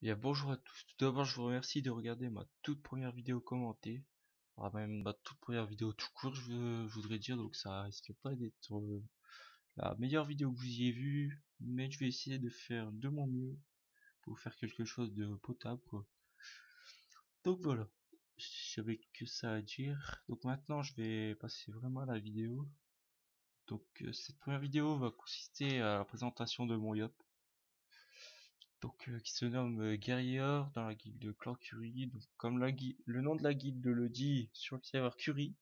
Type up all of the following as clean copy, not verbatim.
Bien, bonjour à tous. Tout d'abord, je vous remercie de regarder ma toute première vidéo commentée. Même ma toute première vidéo tout court, je voudrais dire, donc ça risque pas d'être la meilleure vidéo que vous ayez vue, mais je vais essayer de faire de mon mieux pour faire quelque chose de potable, quoi. Donc voilà, j'avais que ça à dire. Donc maintenant, je vais passer vraiment à la vidéo. Donc cette première vidéo va consister à la présentation de mon yop. Donc qui se nomme Guerrier dans la guilde de Clan Curie. Donc comme le nom de la guilde le dit sur le serveur Curie,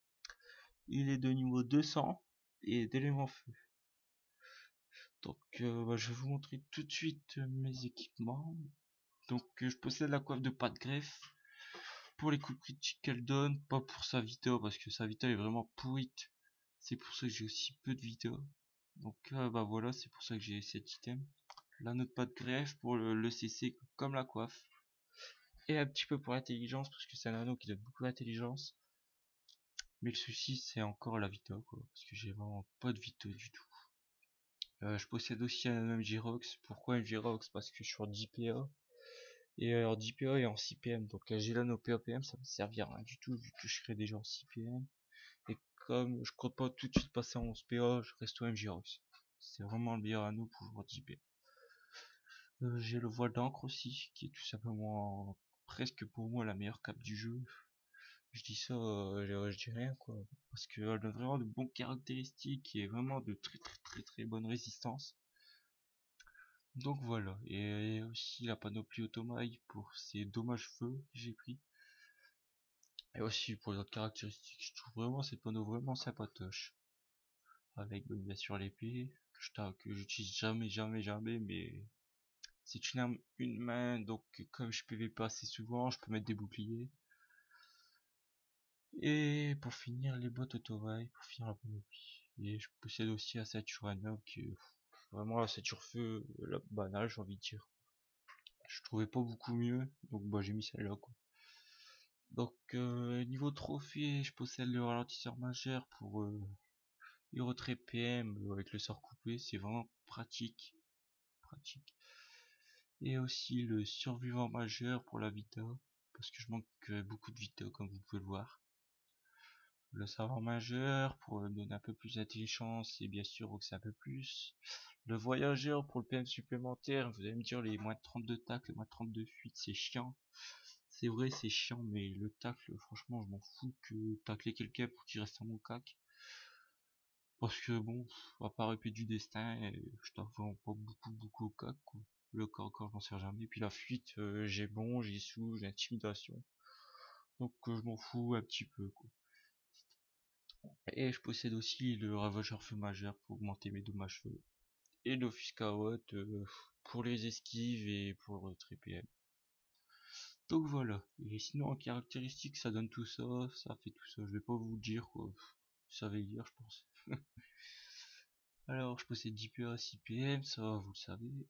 il est de niveau 200 et d'élément feu. Donc je vais vous montrer tout de suite mes équipements. Donc je possède la coiffe de pas de greffe pour les coups critiques qu'elle donne, pas pour sa vita parce que sa vita est vraiment pourrite. C'est pour ça que j'ai aussi peu de vita. Donc voilà, c'est pour ça que j'ai cet item. La note pas de greffe pour le CC comme la coiffe. Et un petit peu pour l'intelligence parce que c'est un anneau qui donne beaucoup d'intelligence, mais le souci c'est encore la vita, quoi, parce que j'ai vraiment pas de vita du tout. Je possède aussi un MJ-Rox. Pourquoi MJ-Rox? Parce que je suis en 10 PA, et en 10 PA et en 6 PM, donc j'ai là nos PAPM, ça me servira rien du tout vu que je serai déjà en 6 PM, et comme je compte pas tout de suite passer en 11 PA, je reste au MJ-Rox. C'est vraiment le meilleur anneau pour jouer 10 PA. J'ai le voile d'encre aussi, qui est tout simplement presque pour moi la meilleure cape du jeu. Je dis ça, je dis rien, quoi, parce qu'elle a vraiment de bonnes caractéristiques et vraiment de très bonne résistance. Donc voilà, et aussi la panoplie automaille pour ces dommages feu que j'ai pris. Et aussi pour les autres caractéristiques, je trouve vraiment cette panneau vraiment sympatoche. Avec bien sûr l'épée, que j'utilise jamais, mais c'est une arme une main, donc comme je PVP assez souvent, je peux mettre des boucliers. Et pour finir, les bottes automail, pour finir la panoplie. Et je possède aussi un Saturanium qui est vraiment la ceinture feu, la banale, j'ai envie de dire. Je trouvais pas beaucoup mieux, donc j'ai mis celle-là, quoi. Donc niveau trophée, je possède le ralentisseur majeur pour les retraits PM avec le sort coupé, c'est vraiment pratique. Et aussi le survivant majeur pour la vita, parce que je manque beaucoup de vita comme vous pouvez le voir. Le savoir majeur pour donner un peu plus d'intelligence et bien sûr c'est un peu plus. Le voyageur pour le PM supplémentaire, vous allez me dire les moins de 32 tacles, les moins de 32 fuites, c'est chiant. C'est vrai, c'est chiant, mais le tacle, franchement, je m'en fous que tacler quelqu'un pour qu'il reste à mon cac. Parce que bon, à part épée du destin, je tape vraiment pas beaucoup au cac, quoi. Le corps encore, je m'en sers jamais. Puis la fuite, j'ai bon, j'ai sous, j'ai intimidation. Donc je m'en fous un petit peu, quoi. Et je possède aussi le ravageur feu majeur pour augmenter mes dommages feu. Et l'offusca haute pour les esquives et pour le TPM. Donc voilà. Et sinon en caractéristique ça donne tout ça, ça fait tout ça. Je vais pas vous le dire, quoi. Vous savez lire, je pense. Alors je possède 10 PA 6 PM, ça vous le savez.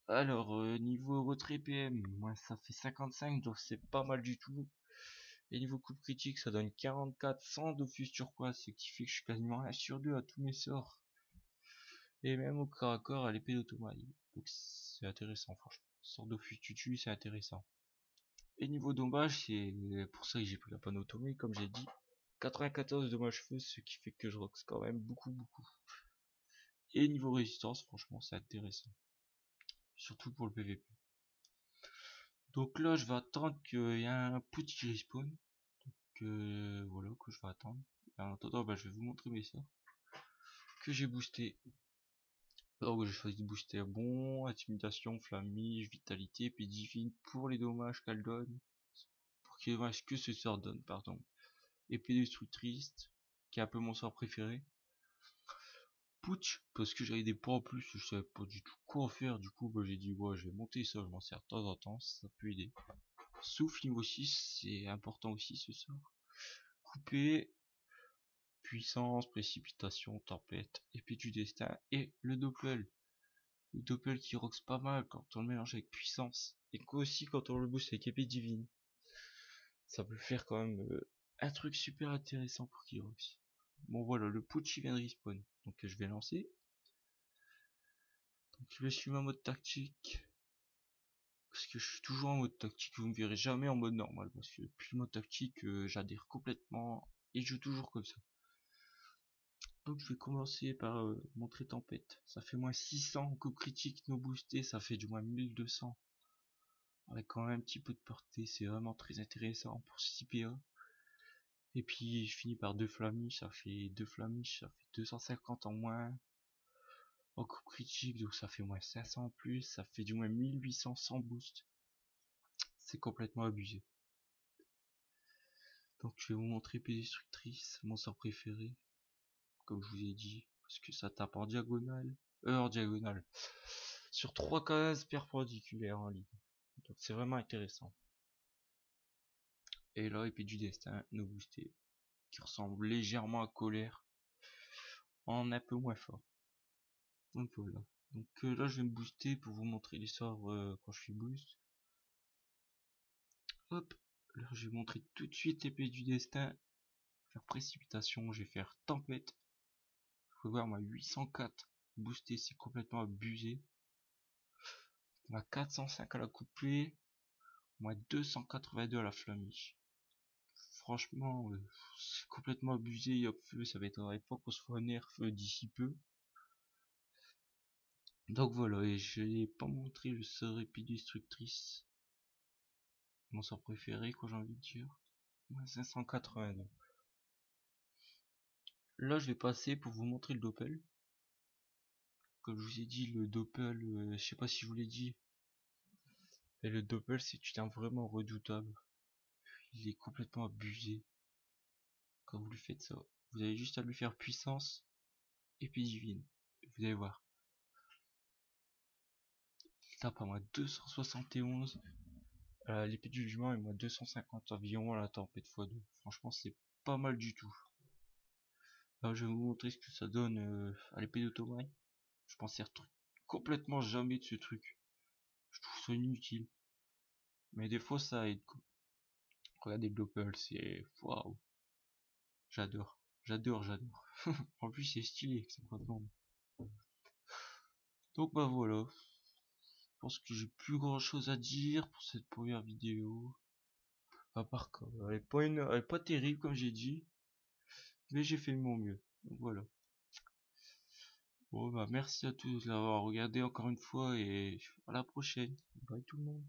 Alors niveau retrait PM, moi ça fait 55, donc c'est pas mal du tout. Et niveau coupe critique ça donne 44 sans Dofus turquoise, ce qui fait que je suis quasiment 1 sur 2 à tous mes sorts. Et même au corps à corps à l'épée d'automaille. Donc c'est intéressant, franchement. Sort Dofus tutu, c'est intéressant. Et niveau dommage, c'est pour ça que j'ai pris la panne automée, comme j'ai dit. 94 dommages feu, ce qui fait que je rox quand même beaucoup. Et niveau résistance, franchement c'est intéressant. Surtout pour le PVP. Donc là je vais attendre qu'il y ait un petit respawn. Voilà que je vais attendre. Et en attendant je vais vous montrer mes sorts que j'ai boosté. Donc j'ai choisi de booster bon, intimidation, flamige, vitalité, puis divine pour les dommages qu'elle donne. Pour qu'il dommages que ce sort donne, pardon. Épée destructrice, qui est un peu mon sort préféré. Putsch, parce que j'avais des points en plus, je savais pas du tout quoi en faire, du coup j'ai dit ouais je vais monter ça, je m'en sers de temps en temps, ça peut aider. Souffle niveau 6, c'est important aussi ce sort. Couper, puissance, précipitation, tempête, épée du destin et le doppel. Le doppel qui rox pas mal quand on le mélange avec puissance. Et aussi quand on le booste avec épée divine. Ça peut faire quand même un truc super intéressant pour Kirox. Bon voilà, le putsch il vient de respawn. Donc je vais lancer. Donc je vais suivre un mode tactique. parce que je suis toujours en mode tactique, vous me verrez jamais en mode normal, parce que depuis le mode tactique, j'adhère complètement, et je joue toujours comme ça. Donc je vais commencer par montrer tempête, ça fait moins 600, coup critique no boosté, ça fait du moins 1200, avec quand même un petit peu de portée, c'est vraiment très intéressant pour 6 PA. Et puis je finis par deux flamiches, ça fait 250 en moins. En coup critique, donc ça fait moins 500 en plus, ça fait du moins 1800 sans boost. C'est complètement abusé. Donc je vais vous montrer épée destructrice, mon sort préféré, comme je vous ai dit, parce que ça tape en diagonale, sur 3 cases perpendiculaires en ligne. Donc c'est vraiment intéressant. Et là, épée du destin, no boosté, qui ressemble légèrement à colère, en un peu moins fort. Donc voilà. Donc là je vais me booster pour vous montrer les sorts quand je suis boost. Hop, là je vais montrer tout de suite épée du destin. Faire précipitation, je vais faire tempête. Vous pouvez voir ma 804 boosté, c'est complètement abusé. Ma 405 à la coupée, ma 282 à la flamiche. Franchement, c'est complètement abusé. Hop, feu, ça m'étonnerait pas qu'on se fasse un nerf d'ici peu. Donc voilà, et je n'ai pas montré le sort épée destructrice. Mon sort préféré, quoi, j'ai envie de dire. 582. Là, je vais passer pour vous montrer le doppel. Comme je vous ai dit, le doppel, je sais pas si je vous l'ai dit, mais le doppel, c'est un vraiment redoutable. Il est complètement abusé. Quand vous lui faites ça, vous avez juste à lui faire puissance, épée divine. Vous allez voir. Il tape à moi 271. L'épée du jugement est moi 250 environ à la tempête x2. Franchement, c'est pas mal du tout. Alors, je vais vous montrer ce que ça donne à l'épée d'automate. Je pensais complètement jamais de ce truc. Je trouve ça inutile. Mais des fois ça aide. Regardez le doppel, c'est waouh. J'adore. J'adore, j'adore. En plus c'est stylé, c'est vraiment. Donc bah voilà. Je pense que j'ai plus grand chose à dire pour cette première vidéo. À part elle est pas terrible comme j'ai dit. Mais j'ai fait de mon mieux. Donc voilà. Bon bah merci à tous d'avoir regardé encore une fois et à la prochaine. Bye tout le monde.